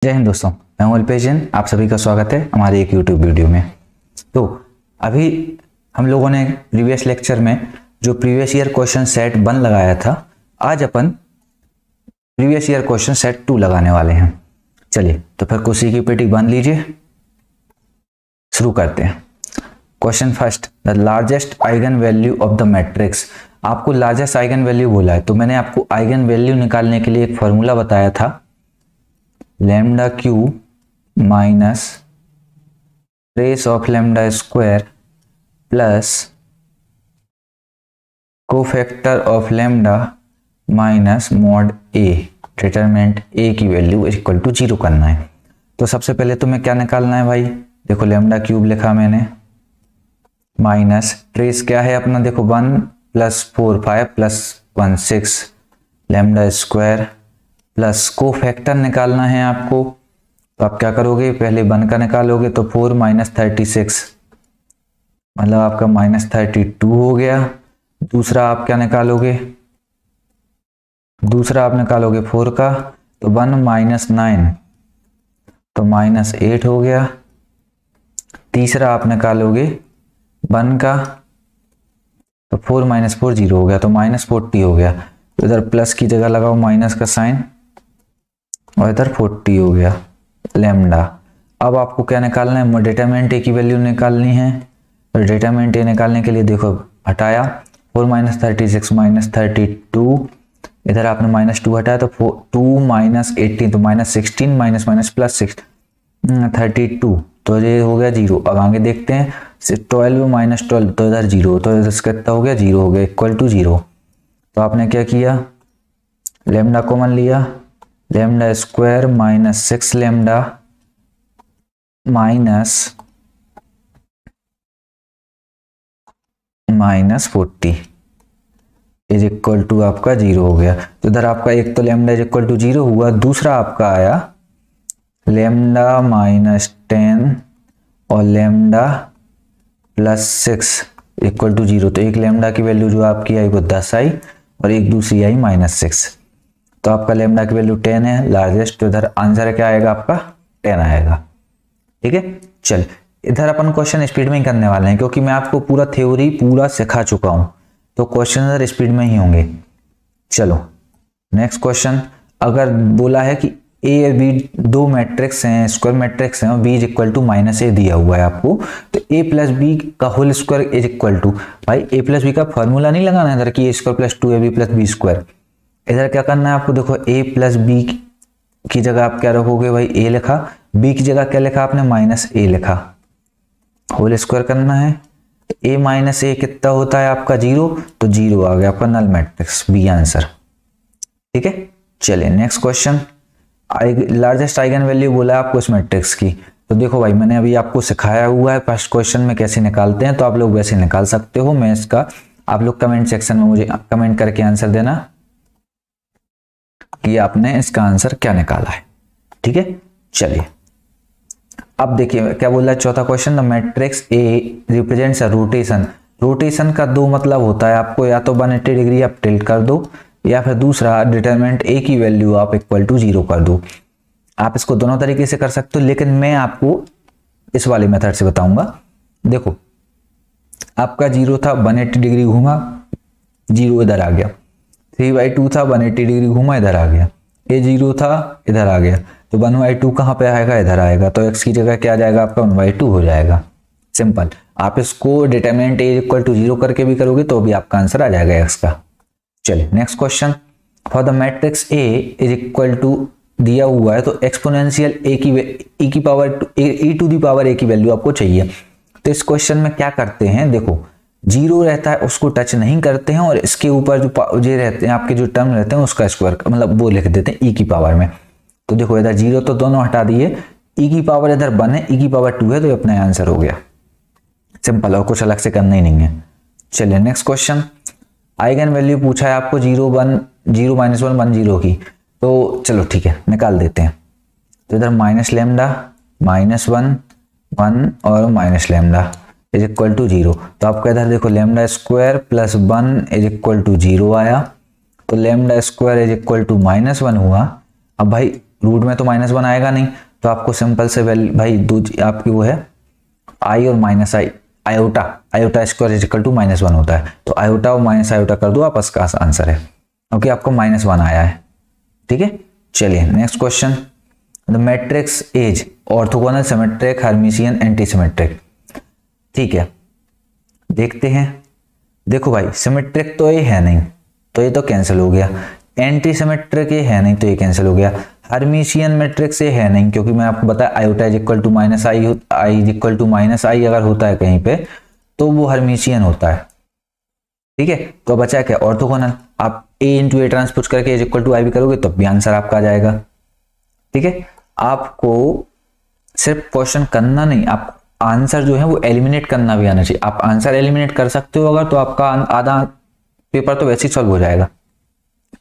जय हिंद दोस्तों, मैं हूं अल्पेश जैन। आप सभी का स्वागत है हमारे एक यूट्यूब वीडियो में। तो अभी हम लोगों ने प्रीवियस लेक्चर में जो प्रीवियस ईयर क्वेश्चन सेट 1 लगाया था, आज अपन प्रीवियस ईयर क्वेश्चन सेट 2 लगाने वाले हैं। चलिए तो फिर कुर्सी की पेटी बांध लीजिए, शुरू करते हैं। Question first, the largest eigen value of the matrix. आपको लार्जेस्ट आइगन वैल्यू बोला है, तो मैंने आपको आइगन वैल्यू निकालने के लिए एक फॉर्मूला बताया था, lambda Q minus trace of lambda square plus cofactor of lambda minus mod A. Determinant A की वैल्यू इक्वल टू 0 करना है। तो सबसे पहले तुम्हें क्या निकालना है भाई, देखो लैम्डा क्यूब लिखा मैंने, माइनस ट्रेस क्या है अपना, देखो 1 plus 4 5 plus 1 6 lambda square plus cofactor निकालना है आपको। तो आप क्या करोगे, पहले 1 का निकालोगे तो 4 माइनस 36 मतलब आपका माइनस 32 हो गया। दूसरा आप क्या निकालोगे, दूसरा आप निकालोगे 4 का, तो 1 माइनस 9 तो माइनस 8 हो गया। तीसरा आप निकालोगे 1 का, तो 4 माइनस 4 0 हो गया, तो माइनस 40 हो गया। तो इधर प्लस की जगह लगाओ माइनस का साइन और इधर 40 हो गया लैम्डा। अब आपको क्या निकालना है, डिटरमिनेंट ए की वैल्यू निकालनी है। तो डिटरमिनेंट ए निकालने के लिए देखो हटाया, 4 माइनस 36 माइनस 32, इधर आपने माइनस 2 हटाया तो 2 माइनस 18 तो माइनस 16 माइनस माइनस प्लस 32, तो ये हो गया 0। अब आगे देखते हैं, 12 माइनस 12 तो इधर 0, तो इधर कितना हो गया, 0 हो गया, इक्वल टू 0। तो आपने क्या किया, लैम्डा कॉमन लिया, lambda square minus 6 lambda minus 40 is equal to आपका 0 हो गया। तो इधर आपका एक तो लैम्डा इज इक्वल टू 0 हुआ, दूसरा आपका आया लैम्डा माइनस 10 और लैम्डा प्लस 6 इक्वल टू 0। तो एक लैम्डा की वैल्यू जो आपकी आई वो 10 आई और एक दूसरी आई माइनस 6। तो आपका लैम्डा की वैल्यू 10 है लार्जेस्ट, तो इधर आंसर क्या आएगा आपका 10 आएगा। ठीक है, चल इधर अपन क्वेश्चन स्पीड में ही करने वाले हैं, क्योंकि मैं आपको पूरा थ्योरी पूरा सिखा चुका हूं, तो क्वेश्चन इधर स्पीड में ही होंगे। चलो नेक्स्ट क्वेश्चन, अगर बोला है कि ए बी दो मैट्रिक्स हैं, स्क्वायर मैट्रिक्स हैं, और B is equal to minus A दिया हुआ है आपको, तो ए प्लस बी का whole square is equal to, भाई ए प्लस बी का फॉर्मूला नहीं लगाना है इधर कि A square plus 2ab plus B square. इधर क्या करना है आपको, देखो a प्लस बी की जगह आप क्या रखोगे भाई, a लिखा, b की जगह क्या लिखा आपने, माइनस a लिखा, होल स्क्वायर करना है। a माइनस a कितना होता है आपका 0, तो 0 आ गया आपका नल मैट्रिक्स, बी आंसर। ठीक है, चलिए next question, largest eigen value बोला है आपको इस मैट्रिक्स की। तो देखो भाई मैंने अभी आपको सिखाया हुआ है फर्स्ट क्वेश्चन में कैसे निकालते हैं, तो आप लोग वैसे निकाल सकते हो। मैं इसका आप लोग कमेंट सेक्शन में मुझे कमेंट करके आंसर देना कि आपने इसका आंसर क्या निकाला है। ठीक है, चलिए अब देखिए क्या बोल रहा है चौथा question, the matrix A represents a rotation. Rotation का दो मतलब होता है आपको, या तो 180 डिग्री आप टिल्ट कर दो, या फिर दूसरा डिटरमिनेंट ए की वैल्यू आप इक्वल टू 0 कर दो। आप इसको दोनों तरीके से कर सकते हो, लेकिन मैं आपको इस वाले मेथड से बताऊंगा। देखो आपका 0 था, 180 डिग्री घूमा, 0 इधर आ गया, 3/2 था, 180 डिग्री घूमा इधर आ गया, ये 0 था इधर आ गया, तो 1/2 कहाँ पे आएगा, इधर आएगा, तो x की जगह क्या आ जाएगा आपका 1/2 हो जाएगा। सिंपल, आप इसको डिटरमिनेंट ए इक्वल टू 0 करके भी करोगे तो भी आपका आंसर आ जाएगा x का। चलिए next question, for the matrix A is equal to दिया हुआ है, तो एक्सपोनेंशियल ए की power e to the power a की वैल्यू आपको चाहिए। तो इस क्वेश्चन में क्या करते हैं, देखो 0 रहता है उसको टच नहीं करते हैं, और इसके ऊपर जो ये रहते हैं आपके जो टर्म रहते हैं उसका स्क्वायर मतलब वो लिख देते हैं e की पावर में। तो देखो इधर 0 तो दोनों हटा दिए, e की पावर इधर 1 है, e की पावर 2 है, तो ये अपना आंसर हो गया। सिंपल, और कुछ अलग से करना ही नहीं है। चलिए नेक्स्ट क्वेश्चन, आइगन वैल्यू पूछा है आपको 0 1 0 माइनस 1 1 0 की, तो चलो ठीक है निकाल देते हैं। तो इधर माइनस लैम्डा माइनस 1 1 और minus lambda is equal to 0। तो आपका इधर देखो lambda square plus 1 is equal to 0 आया, तो lambda square is equal to -1 हुआ। अब भाई रूट में तो -1 आएगा नहीं, तो आपको सिंपल से वैल्यू भाई आपकी वो है i और minus i, iota square is equal to -1 होता है, तो आयोटा और माइनस आयोटा कर दो, आपका इसका आंसर है। ओके, आपको -1 आया है। ठीक है, चलिए next question. The matrix is orthogonal, symmetric, Hermitian, anti symmetric. ठीक है, देखते हैं। देखो भाई, सिमेट्रिक तो ये है नहीं, तो ये तो कैंसिल हो गया। एंटी सिमेट्रिक ये है नहीं, तो ये कैंसिल हो गया। हर्मिशियन मैट्रिक्स ये है नहीं, क्योंकि मैं आपको बताया iota is equal to minus I, I is equal to minus I अगर होता है कहीं पे तो वो हर्मिशियन होता है। ठीक है, तो बचा क्या, ऑर्थोगोनल। आप a इंटू ए ट्रांसपोज करके इज इक्वल टू आई भी करोगे तो भी आंसर आपका आ जाएगा। ठीक है, आपको सिर्फ क्वेश्चन करना नहीं, आप आंसर जो है वो एलिमिनेट करना भी आना चाहिए। आप आंसर एलिमिनेट कर सकते हो अगर, तो आपका आधा पेपर तो वैसे ही सॉल्व हो जाएगा।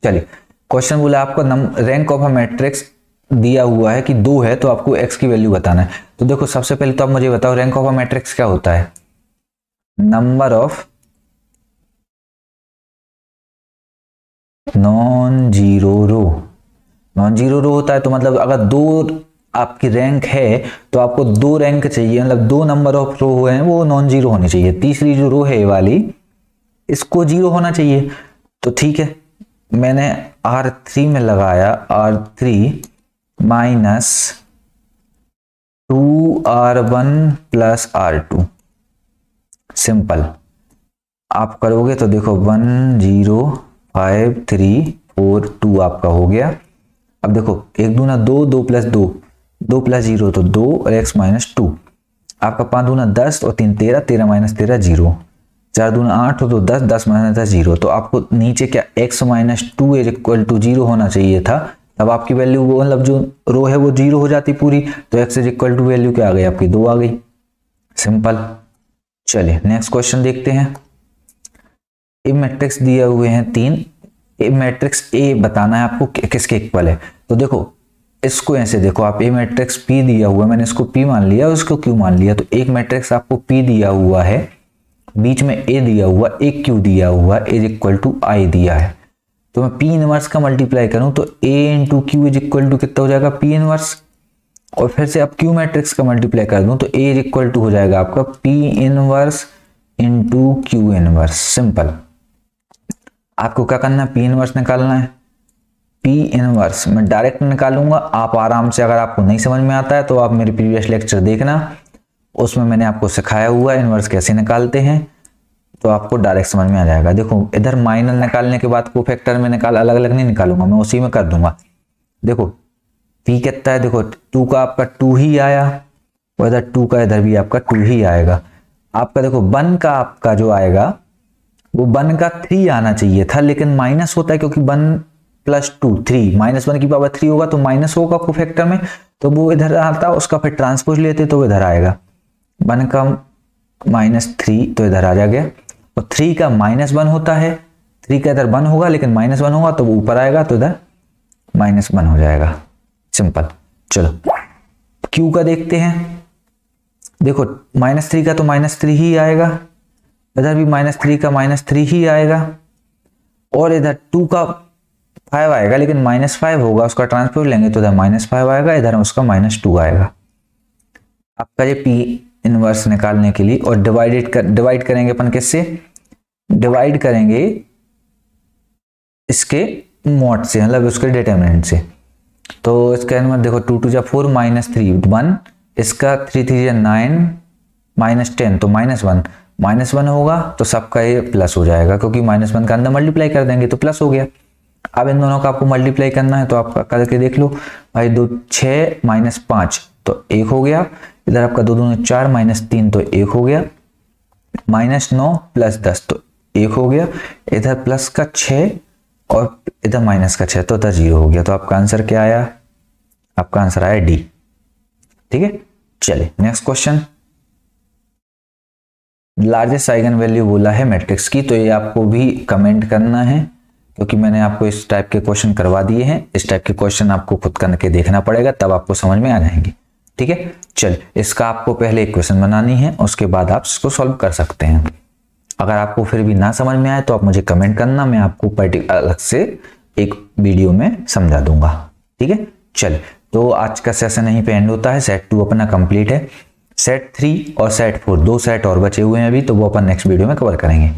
चलिए, क्वेश्चन बोला आपको रैंक ऑफ अ मैट्रिक्स दिया हुआ है कि 2 है, तो आपको x की वैल्यू बताना है। तो देखो, सबसे पहले तो आप मुझे बताओ रैंक ऑफ अ मैट्रिक्स क्या होता है। Number of non zero row, non zero row होता है, तो मतलब अगर 2 आपकी रैंक है तो आपको 2 रैंक चाहिए, मतलब 2 नंबर ऑफ रो हैं वो नॉन जीरो होनी चाहिए। तीसरी जो रो है वाली, इसको 0 होना चाहिए। तो ठीक है, मैंने R3 में लगाया R3 minus 2R1 plus R2। Simple आप करोगे तो देखो 1 0 5 3 4 2 आपका हो गया। अब देखो 1 दूना 2, 2 प्लस 2, 2 प्लस 0 तो 2 और x माइनस 2, आपका 5 दूना 10 और 3 13, 13 माइनस 13 0, 4 दूना 8 तो 10, 10 माइनस 10 0। तो आपको नीचे क्या x minus 2 is equal to 0 होना चाहिए था, तब आपकी वैल्यू वो मतलब जो रो है वो 0 हो जाती पूरी। तो x is equal to value क्या आ गई आपकी, 2 आ गई। सिंपल। चलिए नेक्स्ट क्वेश्चन देखते हैं। ए मैट्रिक्स दिए हुए हैं 3, ए मैट्रिक्स ए बताना है आपको किसके इक्वल है। तो देखो इसको ऐसे देखो, आप ए मैट्रिक्स P दिया हुआ है, मैंने इसको P मान लिया, उसको Q मान लिया। तो एक मैट्रिक्स आपको P दिया हुआ है, बीच में A दिया हुआ, एक Q दिया हुआ, इज इक्वल टू I दिया है। तो मैं P इनवर्स का मल्टीप्लाई करूं तो A into Q is equal to कितना हो जाएगा, P इनवर्स। और फिर से अब Q मैट्रिक्स का मल्टीप्लाई कर दूं तो A इज इक्वल टू हो जाएगा आपका P inverse into Q inverse. Simple. आपको क्या करना है, P इनवर्स निकालना है। P इनवर्स मैं डायरेक्ट निकालूंगा, आप आराम से, अगर आपको नहीं समझ में आता है तो आप मेरे प्रीवियस लेक्चर देखना, उसमें मैंने आपको सिखाया हुआ है इनवर्स कैसे निकालते हैं, तो आपको डायरेक्ट समझ में आ जाएगा। देखो इधर माइनर निकालने के बाद कोफैक्टर में निकाल, अलग अलग नहीं निकालूंगा मैं, उसी में कर दूंगा। देखो P कितना है, देखो 2 का आपका 2 ही आया, और इधर 2 का इधर भी आपका 2 ही आएगा। आपका देखो 1 का आपका जो आएगा वो 1 का 3 आना चाहिए था, लेकिन माइनस होता है क्योंकि 1 प्लस 2 3, -1 की पावर 3 होगा तो माइनस होगा कोफैक्टर में, तो वो इधर आता, उसका फिर ट्रांसपोज लेते तो वो इधर आएगा। 1 का -3 तो इधर आ जाएगा, और 3 का -1 होता है, 3 का इधर 1 होगा लेकिन -1 होगा तो वो ऊपर आएगा, तो इधर -1 हो जाएगा। सिंपल। चलो Q का देखते हैं। देखो -3 का तो -3 ही आएगा, इधर भी -3 का -3 ही आएगा, और इधर 2 का 5 आएगा लेकिन -5 होगा, उसका ट्रांसपोज लेंगे तो इधर -5 आएगा, इधर उसका -2 आएगा। आपका ये P इनवर्स निकालने के लिए, और डिवाइड करेंगे अपन किससे, डिवाइड करेंगे इसके मॉड से, मतलब उसके डिटरमिनेंट से। तो इसका नंबर देखो 2 2 4 -3 1, इसका 3 3 9 -10 तो -1 होगा, तो सबका ये प्लस हो जाएगा, क्योंकि -1 का अंदर मल्टीप्लाई कर देंगे तो प्लस हो गया। अब इन दोनों का आपको मल्टीप्लाई करना है, तो आपका करके देख लो भाई, 2 6 -5 तो 1 हो गया, इधर आपका 2 2 4 -3 तो 1 हो गया, -9 प्लस 10 तो 1 हो गया, इधर प्लस का 6 और इधर माइनस का 6 तो इधर 0 हो गया। तो आपका आंसर क्या आया, आपका आंसर आया डी। ठीक है, चलिए next question. Largest eigen value बोला है मैट्रिक्स की, तो ये आपको भी कमेंट करना है, क्योंकि मैंने आपको इस टाइप के क्वेश्चन करवा दिए हैं। इस टाइप के क्वेश्चन आपको खुद करके देखना पड़ेगा, तब आपको समझ में आ जाएंगे। ठीक है, चल इसका आपको पहले इक्वेशन बनानी है, उसके बाद आप इसको सॉल्व कर सकते हैं। अगर आपको फिर भी ना समझ में आए तो आप मुझे कमेंट करना, मैं आपको पर्टिकुलर अलग से एक वीडियो में समझा दूंगा। ठीक है, चल, तो आज का सेशन यहीं पे एंड होता है। सेट 2 अपना कंप्लीट है। सेट 3 और सेट 4 2 सेट और बचे हुए हैं अभी, तो वो अपन नेक्स्ट वीडियो में कवर करेंगे।